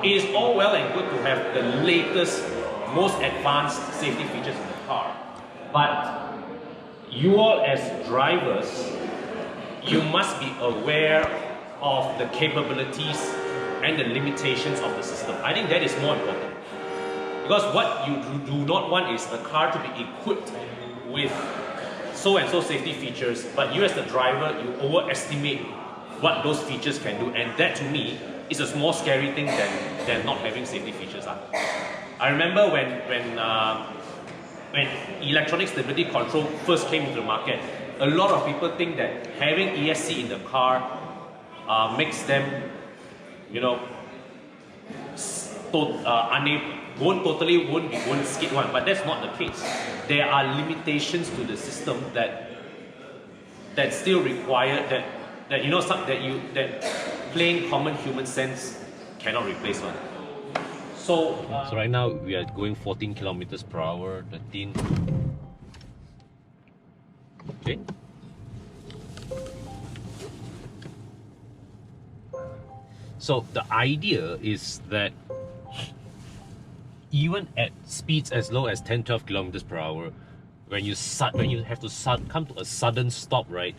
It is all well and good to have the latest, most advanced safety features in the car, but you all as drivers, you must be aware of the capabilities and the limitations of the system. I think that is more important. Because what you do not want is a car to be equipped with so and so safety features, but you as the driver, you overestimate what those features can do, and that to me is a more scary thing than not having safety features. I remember when electronic stability control first came into the market, a lot of people think that having ESC in the car makes them, you know, won't skid one, but that's not the case. There are limitations to the system that still require that you know that plain common human sense cannot replace one. So right now we are going 14 kilometers per hour, 13. Okay. So the idea is that even at speeds as low as 10-12 kilometers per hour, when you have to come to a sudden stop, right,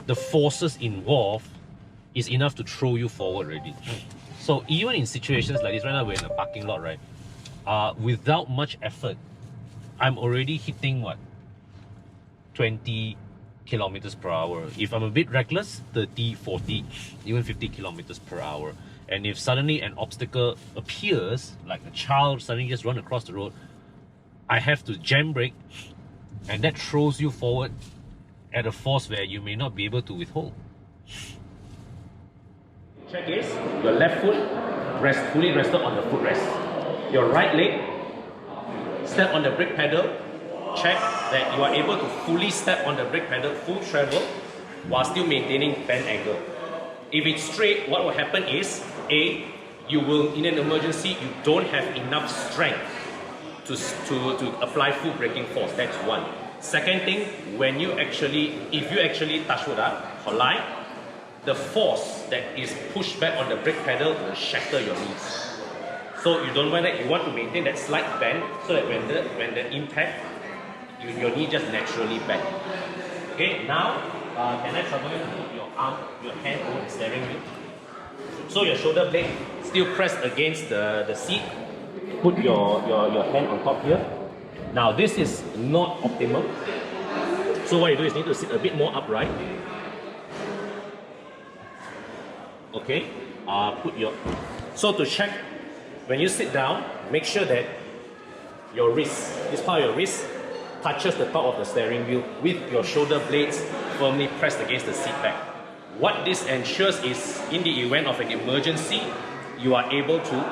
the forces involved is enough to throw you forward already. So even in situations like this, right now we're in a parking lot, right, without much effort, I'm already hitting what, 20 kilometers per hour. If I'm a bit reckless, 30, 40, even 50 kilometers per hour. And if suddenly an obstacle appears, like a child suddenly just run across the road, I have to jam brake, and that throws you forward at a force where you may not be able to withhold. Check is, your left foot fully rested on the footrest. Your right leg, step on the brake pedal, check that you are able to fully step on the brake pedal, full travel, while still maintaining bend angle. If it's straight, what will happen is, you will, in an emergency, you don't have enough strength to apply full braking force. That's one. Second thing, if you actually touch wood, collide, the force that is pushed back on the brake pedal will shatter your knees. So you don't want that. You want to maintain that slight bend so that when the impact, your knee just naturally bend. Okay, now can I trouble you to put your hand over the steering wheel? So your shoulder blade still pressed against the seat. Put your hand on top here. Now this is not optimal. So what you do is you need to sit a bit more upright. Okay. So to check, when you sit down, make sure that your wrist, this part of your wrist, touches the top of the steering wheel with your shoulder blades firmly pressed against the seat back. What this ensures is, in the event of an emergency, you are able to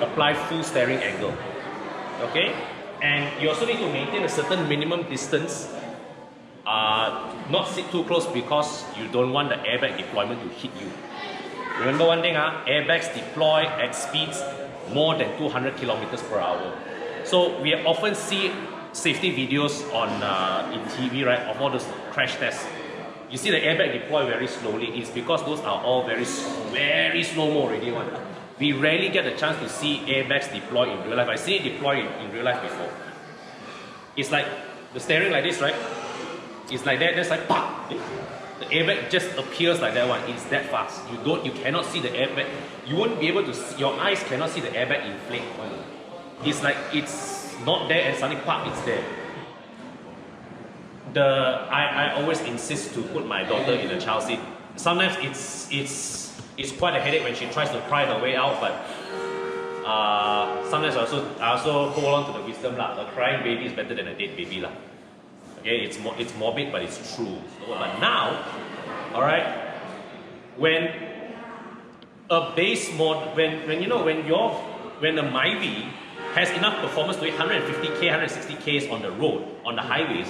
apply full steering angle. Okay? And you also need to maintain a certain minimum distance. Not sit too close because you don't want the airbag deployment to hit you. Remember one thing, airbags deploy at speeds more than 200 kilometers per hour. So we often see safety videos on in TV, right, of all those crash tests. You see the airbag deploy very slowly. It's because those are all very slow-mo already. We rarely get a chance to see airbags deploy in real life. I've seen it deploy in real life before. It's like the steering like this, right? It's like that. That's like pop. The airbag just appears like that one. It's that fast. You cannot see the airbag. You won't be able to see, your eyes cannot see the airbag inflate. It's like it's not there and suddenly pop, it's there. I always insist to put my daughter in the child seat. Sometimes it's quite a headache when she tries to cry her way out, but sometimes I also hold on to the wisdom lah. A crying baby is better than a dead baby lah. Okay, it's morbid, but it's true. But now, all right, when a base mod, when a Myvi has enough performance to hit 150k, 160k's on the road, on the highways,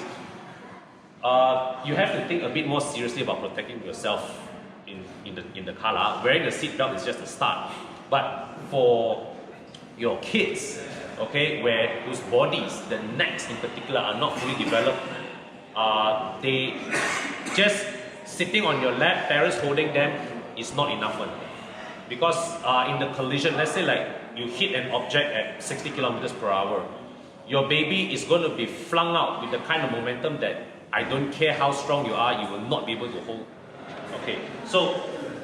you have to think a bit more seriously about protecting yourself in the car. Wearing a seatbelt is just a start. But for your kids, okay, whose bodies, the necks in particular, are not fully developed, they just sitting on your lap, parents holding them, is not enough one. because in the collision, let's say like you hit an object at 60 kilometers per hour, your baby is going to be flung out with the kind of momentum that I don't care how strong you are, you will not be able to hold. Okay, so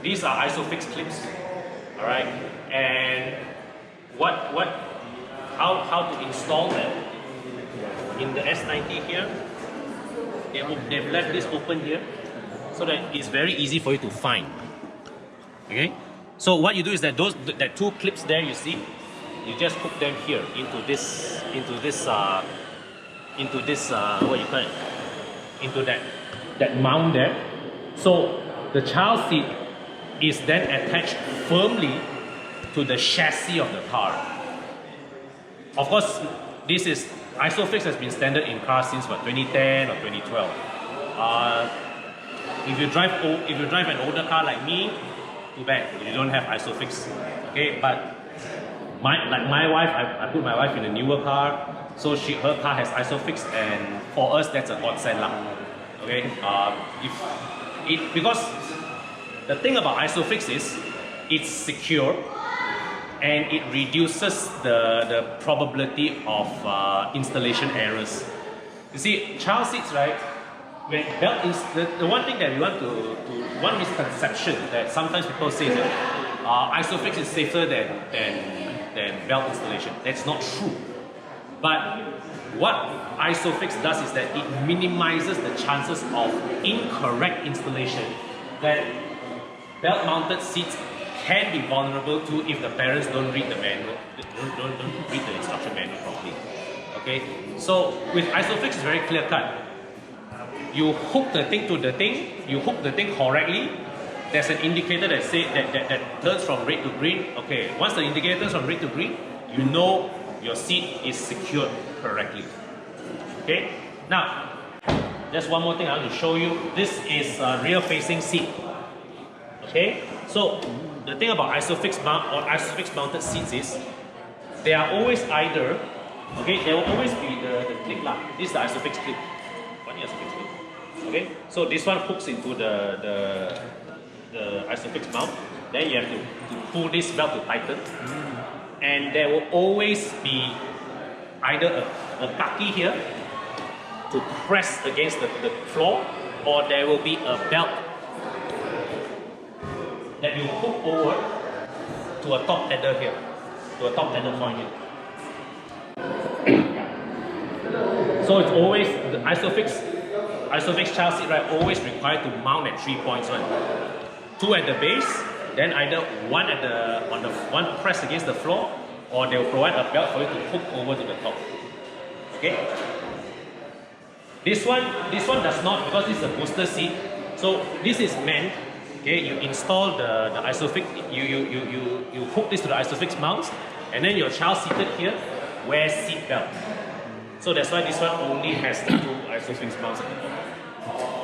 these are ISOFIX clips, all right, and how to install them. In the S90 here, they've left this open here so that it's very easy for you to find. Okay, so what you do is that that two clips there you see, you just hook them here into this what you call it, into that mount there. So the child seat is then attached firmly to the chassis of the car. Of course, this is ISOFIX has been standard in cars since what, 2010 or 2012. If you drive an older car like me, too bad you don't have ISOFIX. Okay, but my wife, I put my wife in a newer car, so her car has ISOFIX, and for us that's a godsend lah. Okay, because the thing about ISOFIX is it's secure and it reduces the probability of installation errors. You see, child seats, right? When belt is the one thing that we want to one misconception that sometimes people say that ISOFIX is safer than belt installation. That's not true. But what ISOFIX does is that it minimizes the chances of incorrect installation that belt-mounted seats can be vulnerable to if the parents don't read the manual, don't read the instruction manual properly. Okay, so with ISOFIX it's very clear cut. You hook the thing to the thing, you hook the thing correctly. There's an indicator that that turns from red to green. Okay, once the indicator turns from red to green, you know your seat is secured correctly. Okay, now there's one more thing I want to show you. This is a rear-facing seat. Okay, so the thing about ISOFIX mounted seats is they are always either, okay, there will always be the clip lah. This is the ISOFIX clip. What is ISOFIX clip? Okay, so this one hooks into the ISOFIX mount. Then you have to pull this belt to tighten, and there will always be either a kaki here to press against the floor, or there will be a belt that you hook over to a top tether here, to a top tether point here. So it's always the ISOFIX child seat, right? Always required to mount at 3 points, right? 2 at the base, then either one pressed against the floor, or they will provide a belt for you to hook over to the top. Okay. This one does not, because this is a booster seat. So this is meant. Okay, you install the ISOFIX, you hook this to the ISOFIX mounts, and then your child seated here wears seat belt. So that's why this one only has the 2 ISOFIX mounts at the bottom.